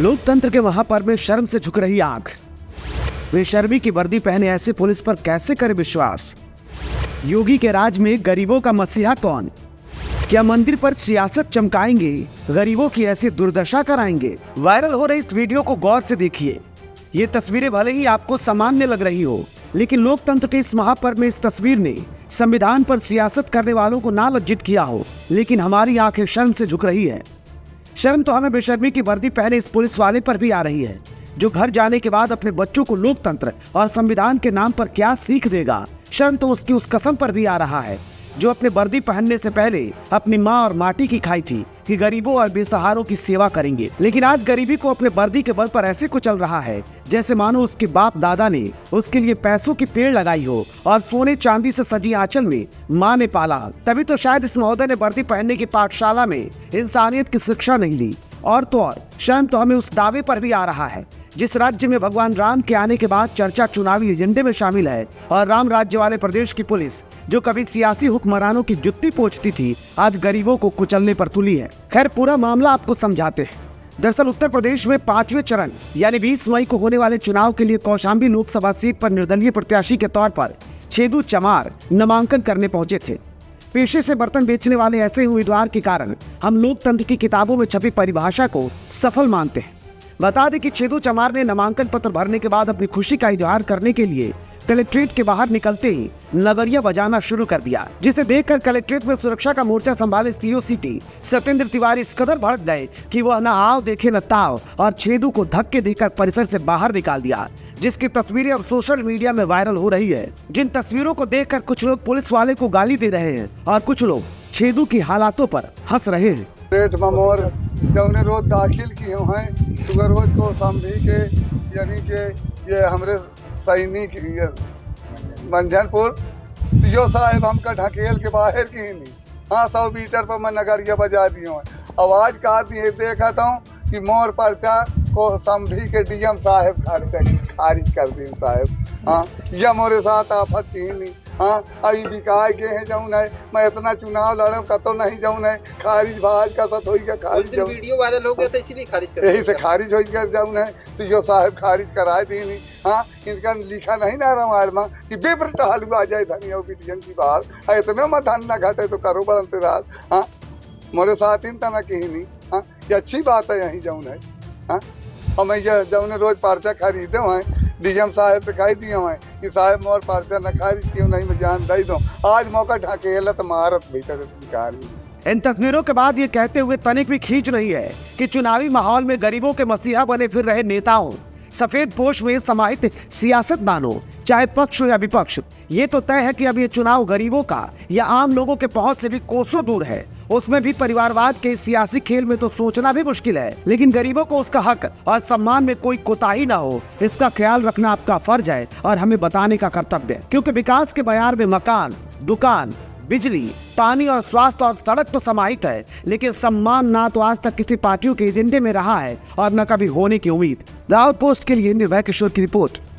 लोकतंत्र के महापर्व में शर्म से झुक रही आंख। बेशर्मी की वर्दी पहने ऐसे पुलिस पर कैसे करे विश्वास। योगी के राज में गरीबों का मसीहा कौन? क्या मंदिर पर सियासत चमकाएंगे, गरीबों की ऐसी दुर्दशा कराएंगे? वायरल हो रही इस वीडियो को गौर से देखिए। ये तस्वीरें भले ही आपको सामान्य लग रही हो, लेकिन लोकतंत्र के इस महापर्व में इस तस्वीर ने संविधान पर सियासत करने वालों को ना लज्जित किया हो, लेकिन हमारी आंखें शर्म से झुक रही है। शर्म तो हमें बेशर्मी की वर्दी पहने इस पुलिस वाले पर भी आ रही है, जो घर जाने के बाद अपने बच्चों को लोकतंत्र और संविधान के नाम पर क्या सीख देगा। शर्म तो उसकी उस कसम पर भी आ रहा है जो अपने वर्दी पहनने से पहले अपनी माँ और माटी की खाई थी कि गरीबों और बेसहारों की सेवा करेंगे, लेकिन आज गरीबी को अपने वर्दी के बल पर ऐसे कुचल रहा है जैसे मानो उसके बाप दादा ने उसके लिए पैसों की पेड़ लगाई हो और सोने चांदी से सजी आंचल में माँ ने पाला। तभी तो शायद इस महोदय ने वर्दी पहनने की पाठशाला में इंसानियत की शिक्षा नहीं ली। और तो और शर्म तो हमें उस दावे पर भी आ रहा है जिस राज्य में भगवान राम के आने के बाद चर्चा चुनावी एजेंडे में शामिल है, और राम राज्य वाले प्रदेश की पुलिस जो कभी सियासी हुक्मरानों की जुत्ती पोंछती थी, आज गरीबों को कुचलने पर तुली है। खैर, पूरा मामला आपको समझाते हैं। दरअसल उत्तर प्रदेश में 5वें चरण यानी 20 मई को होने वाले चुनाव के लिए कौशाम्बी लोकसभा सीट पर निर्दलीय प्रत्याशी के तौर पर छेदू चमार नामांकन करने पहुंचे थे। पेशे से बर्तन बेचने वाले ऐसे उम्मीदवार के कारण हम लोकतंत्र की किताबों में छपी परिभाषा को सफल मानते हैं। बता दें कि छेदू चमार ने नामांकन पत्र भरने के बाद अपनी खुशी का इजहार करने के लिए कलेक्ट्रेट के बाहर निकलते ही नगरिया बजाना शुरू कर दिया, जिसे देखकर कलेक्ट्रेट में सुरक्षा का मोर्चा संभाले सीओ सिटी सत्येंद्र तिवारी इस कदर भड़क गए कि वह न आओ देखे न ताओ और छेदू को धक्के देकर परिसर से बाहर निकाल दिया, जिसकी तस्वीरें अब सोशल मीडिया में वायरल हो रही है। जिन तस्वीरों को देखकर कुछ लोग पुलिस वाले को गाली दे रहे हैं और कुछ लोग छेदू की हालातों पर हंस रहे हैं। जौने रोज दाखिल किए हैं सुगर रोज को समझी के यानी के ये हमारे सैनिक मंझनपुर सीओ साहब हमका ढकेल के बाहर की नहीं। हाँ, 100 मीटर पर मैं नगरिया बजा दिए हैं। आवाज का दिए देखा था कि मोर पर्चा को समझी के डीएम साहब खारिज कर दी साहब। हाँ, यह मोरे साथ आफत की नहीं। हाँ, अभी बिकाए गए हैं जाऊन है, मैं इतना चुनाव लड़े कतो नहीं जाऊन है, खारिज भाज का सत हो गया, खारिज वीडियो वायरल हो गया था इसीलिए खारिज कर यही से खारिज हो गया जाऊन है। सीओ साहब खारिज कराए दी नहीं। हाँ, इनका लिखा नहीं ना रामायण में कि बेबरट हालू आ जाए धनिया बिटियन की बात है, इतने में धन न घटे तो करो बड़न से रात। हाँ, मोरे साथ इन तना की नहीं। हाँ, ये अच्छी बात है यही जाऊन है। हाँ, और मैं ये जाऊन रोज पर्चा खरीदे हुए डीएम साहब से कह दिए हुए कि साहब मोर पर्चा न खारिज क्यों नहीं, मैं जान दे दो। आज मौका ढकेला तो मारत भीतर। इन तस्वीरों के बाद ये कहते हुए तनिक भी खींच नहीं है कि चुनावी माहौल में गरीबों के मसीहा बने फिर रहे नेताओं, सफेद पोश में समाहित सियासतदानों, चाहे पक्ष हो या विपक्ष, ये तो तय है कि अब ये चुनाव गरीबों का या आम लोगों के पहुंच से भी कोसों दूर है। उसमें भी परिवारवाद के सियासी खेल में तो सोचना भी मुश्किल है, लेकिन गरीबों को उसका हक और सम्मान में कोई कोताही ना हो, इसका ख्याल रखना आपका फर्ज है और हमें बताने का कर्तव्य है। क्योंकि विकास के बयार में मकान, दुकान, बिजली, पानी और स्वास्थ्य और सड़क तो समाहित है, लेकिन सम्मान ना तो आज तक किसी पार्टियों के एजेंडे में रहा है और न कभी होने की उम्मीद। द आउटपोस्ट के लिए निर्भय किशोर की रिपोर्ट।